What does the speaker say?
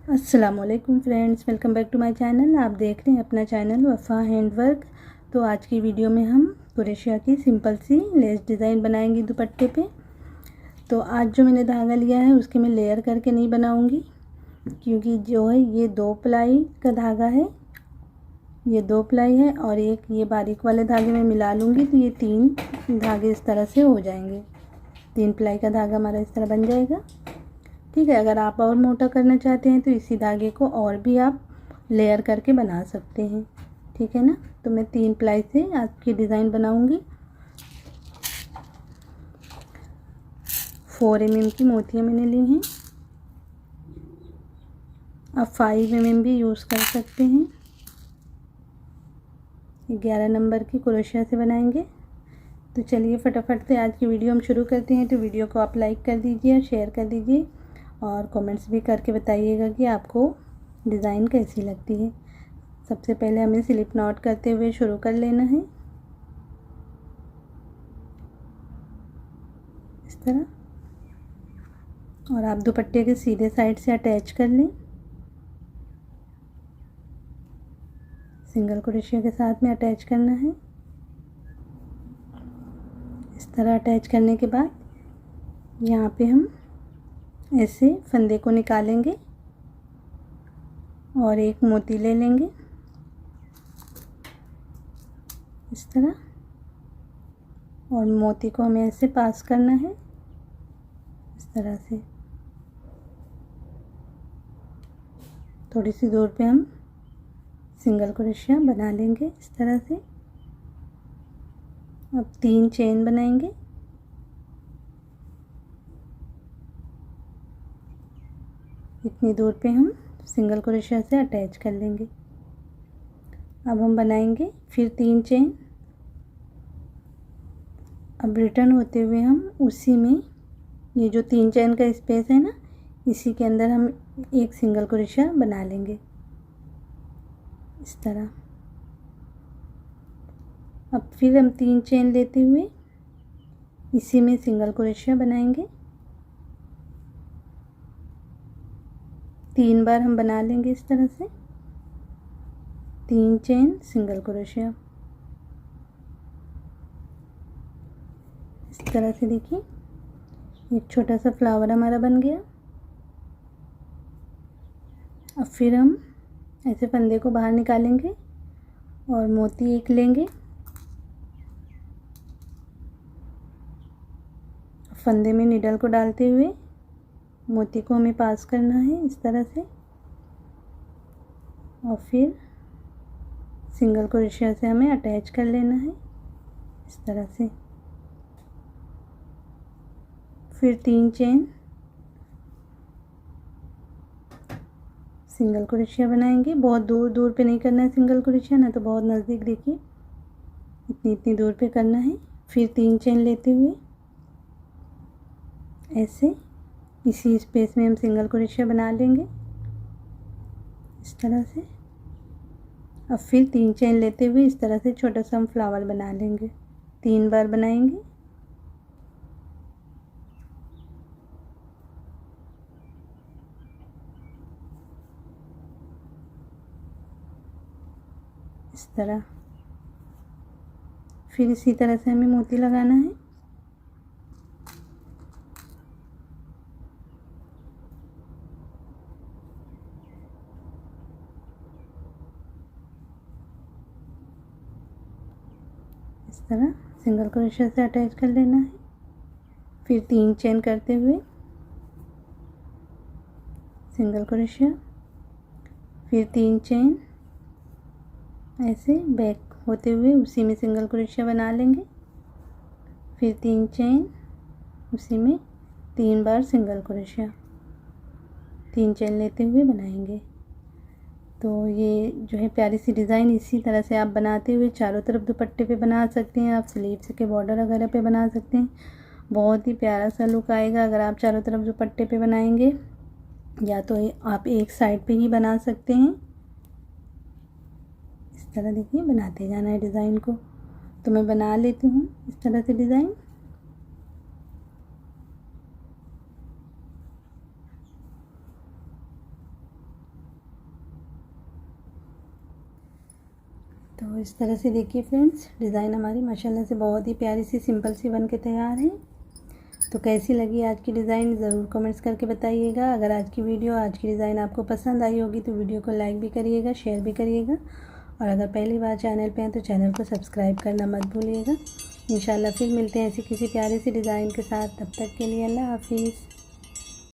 अस्सलामुअलैकुम friends, welcome back to my channel. आप देख रहे हैं अपना चैनल वफ़ा हैंडवर्क। तो आज की वीडियो में हम क्रोशिया की सिंपल सी लेस डिज़ाइन बनाएंगे दुपट्टे पे। तो आज जो मैंने धागा लिया है उसके मैं लेयर करके नहीं बनाऊंगी, क्योंकि जो है ये 2 प्लाई का धागा है, ये 2 प्लाई है और एक ये बारीक वाले धागे में मिला लूँगी तो ये 3 धागे इस तरह से हो जाएंगे। 3 प्लाई का धागा हमारा इस तरह बन जाएगा। ठीक है, अगर आप और मोटा करना चाहते हैं तो इसी धागे को और भी आप लेयर करके बना सकते हैं। ठीक है ना। तो मैं 3 प्लाई से आपकी डिज़ाइन बनाऊंगी। 4 mm की मोतियाँ मैंने ली हैं। आप 5 mm भी यूज़ कर सकते हैं। 11 नंबर की क्रोशिया से बनाएंगे। तो चलिए फटाफट से आज की वीडियो हम शुरू करते हैं। तो वीडियो को आप लाइक कर दीजिए, शेयर कर दीजिए और कमेंट्स भी करके बताइएगा कि आपको डिज़ाइन कैसी लगती है। सबसे पहले हमें स्लिप नॉट करते हुए शुरू कर लेना है, इस तरह। और आप दुपट्टे के सीधे साइड से अटैच कर लें, सिंगल क्रोशिया के साथ में अटैच करना है। इस तरह अटैच करने के बाद यहाँ पे हम ऐसे फंदे को निकालेंगे और एक मोती ले लेंगे इस तरह, और मोती को हमें ऐसे पास करना है इस तरह से। थोड़ी सी दूर पे हम सिंगल क्रोशिया बना लेंगे इस तरह से। अब 3 चेन बनाएंगे। इतनी दूर पे हम सिंगल क्रोशिया से अटैच कर लेंगे। अब हम बनाएंगे फिर 3 चेन। अब रिटर्न होते हुए हम उसी में ये जो 3 चेन का स्पेस है ना, इसी के अंदर हम एक सिंगल क्रोशिया बना लेंगे इस तरह। अब फिर हम 3 चेन लेते हुए इसी में सिंगल क्रोशिया बनाएंगे। 3 बार हम बना लेंगे इस तरह से। 3 चेन सिंगल क्रोशिया इस तरह से। देखिए एक छोटा सा फ्लावर हमारा बन गया। अब फिर हम ऐसे फंदे को बाहर निकालेंगे और मोती एक लेंगे। फंदे में निडल को डालते हुए मोती को हमें पास करना है इस तरह से, और फिर सिंगल क्रोशिया से हमें अटैच कर लेना है इस तरह से। फिर 3 चेन सिंगल क्रोशिया बनाएंगे। बहुत दूर दूर पे नहीं करना है सिंगल क्रोशिया, ना तो बहुत नज़दीक। देखिए इतनी दूर पे करना है। फिर 3 चेन लेते हुए ऐसे इसी स्पेस में हम सिंगल क्रोशिया बना लेंगे इस तरह से। अब फिर 3 चेन लेते हुए इस तरह से छोटा सा हम फ्लावर बना लेंगे। 3 बार बनाएंगे। इस तरह। फिर इसी तरह से हमें मोती लगाना है। इस तरह सिंगल क्रोशिया से अटैच कर लेना है। फिर 3 चेन करते हुए सिंगल क्रोशिया, फिर 3 चेन ऐसे बैक होते हुए उसी में सिंगल क्रोशिया बना लेंगे। फिर 3 चेन उसी में 3 बार सिंगल क्रोशिया, 3 चेन लेते हुए बनाएंगे। तो ये जो है प्यारी सी डिज़ाइन इसी तरह से आप बनाते हुए चारों तरफ दुपट्टे पे बना सकते हैं। आप स्लीव्स के बॉर्डर वगैरह पे बना सकते हैं। बहुत ही प्यारा सा लुक आएगा अगर आप चारों तरफ दुपट्टे पे बनाएंगे, या तो आप एक साइड पे ही बना सकते हैं इस तरह। देखिए बनाते जाना है डिज़ाइन को। तो मैं बना लेती हूँ इस तरह से डिज़ाइन। तो इस तरह से देखिए फ्रेंड्स, डिज़ाइन हमारी माशाल्लाह से बहुत ही प्यारी सी सिंपल सी बन के तैयार है। तो कैसी लगी आज की डिज़ाइन ज़रूर कमेंट्स करके बताइएगा। अगर आज की डिज़ाइन आपको पसंद आई होगी तो वीडियो को लाइक भी करिएगा, शेयर भी करिएगा, और अगर पहली बार चैनल पे हैं तो चैनल को सब्सक्राइब करना मत भूलिएगा। इंशाल्लाह फिर मिलते हैं ऐसी किसी प्यारी सी डिज़ाइन के साथ। तब तक के लिए अल्लाह हाफिज़।